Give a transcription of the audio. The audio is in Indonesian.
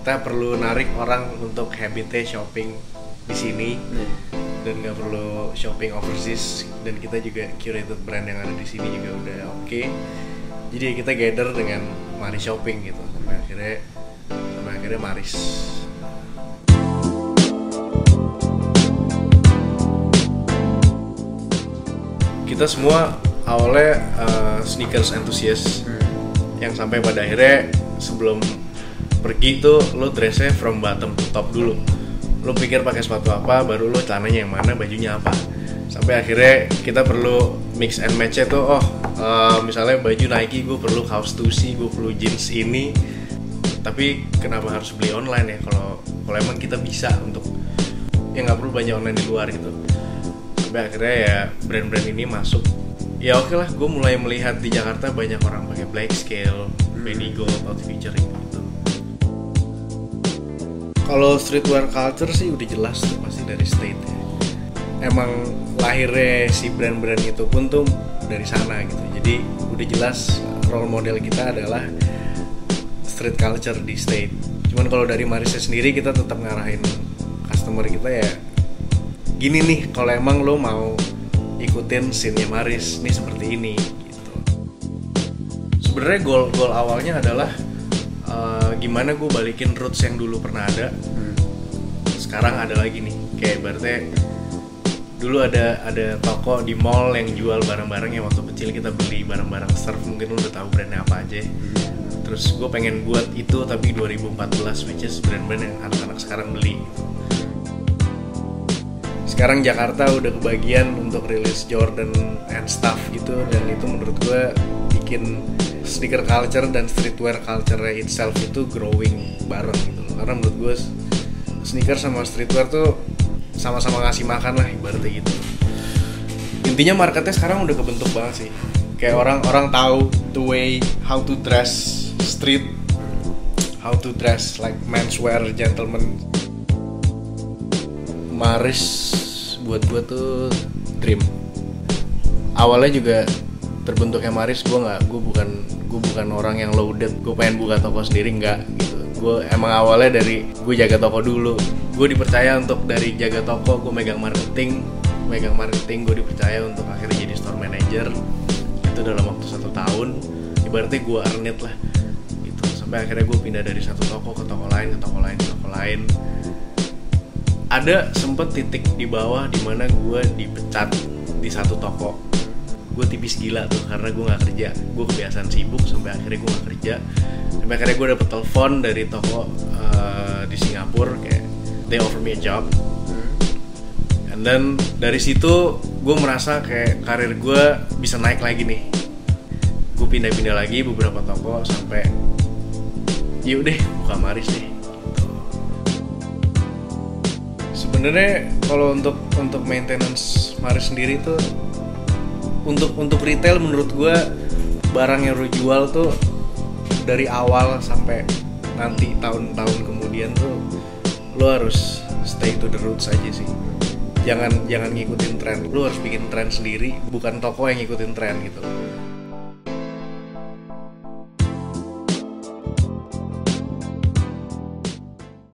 kita perlu narik orang untuk habitnya shopping di sini dan nggak perlu shopping overseas, dan kita juga curated brand yang ada di sini juga udah oke. Jadi kita gather dengan Maris Shopping gitu sampai akhirnya Maris. Kita semua awalnya sneakers enthusiast yang sampai pada akhirnya sebelum pergi tuh lo dressnya from bottom to top dulu. Lo pikir pakai sepatu apa, baru lo celananya yang mana, bajunya apa. Sampai akhirnya kita perlu mix and match-nya tuh, misalnya baju Nike gue perlu kaos Stussy, gue perlu jeans ini. Tapi kenapa harus beli online ya, kalau emang kita bisa untuk ya nggak perlu belanja online di luar gitu. Sampai akhirnya ya brand-brand ini masuk. Ya oke lah, gue mulai melihat di Jakarta banyak orang pakai Black Scale, Benigo, Out Featuring gitu. Kalau streetwear culture sih udah jelas tuh pasti dari State ya. Emang lahirnya si brand-brand itu pun tuh dari sana gitu. Jadi udah jelas role model kita adalah street culture di State. Cuman kalau dari Marisnya sendiri kita tetap ngarahin customer kita ya, gini nih, kalau emang lo mau ikutin scene-nya Maris nih seperti ini gitu. Sebenarnya goal awalnya adalah gimana gue balikin roots yang dulu pernah ada. Sekarang ada lagi nih, kayak berarti dulu ada toko di mall yang jual barang-barang yang waktu kecil kita beli, barang-barang surf, mungkin lo udah tahu brandnya apa aja. Terus gue pengen buat itu tapi 2014, which is brand-brand yang anak-anak sekarang beli. Sekarang Jakarta udah kebagian untuk rilis Jordan and stuff gitu, dan itu menurut gue bikin sneaker culture dan streetwear culture itself itu growing bareng gitu. Karena menurut gue sneaker sama streetwear tuh sama-sama ngasih makan lah ibaratnya gitu. Intinya marketnya sekarang udah kebentuk banget sih. Kayak orang tahu the way how to dress street, how to dress like menswear, gentleman. Maris buat gue tuh dream. Awalnya juga terbentuknya Maris, gue bukan orang yang loaded, gue pengen buka toko sendiri, enggak gitu. Gue emang awalnya dari gue jaga toko dulu. Gue dipercaya untuk dari jaga toko, gue megang marketing, gue dipercaya untuk akhirnya jadi store manager. Itu dalam waktu 1 tahun, ibaratnya gue earn it lah gitu. Sampai akhirnya gue pindah dari satu toko ke toko lain. Ada sempet titik di bawah dimana gue dipecat di satu toko. Gue tipis gila tuh karena gue nggak kerja. Gue kebiasaan sibuk sampai akhirnya gue nggak kerja. Sampai akhirnya gue dapet telepon dari toko di Singapura, kayak they offer me a job. And then dari situ gue merasa kayak karir gue bisa naik lagi nih. Gue pindah-pindah lagi beberapa toko sampai yuk deh buka Maris deh. Sebenarnya kalau untuk maintenance Maris sendiri tuh, untuk retail menurut gue barang yang lo jual tuh dari awal sampai nanti tahun-tahun kemudian tuh lo harus stay to the roots aja sih. Jangan ngikutin tren. Lo harus bikin tren sendiri, bukan toko yang ngikutin tren gitu.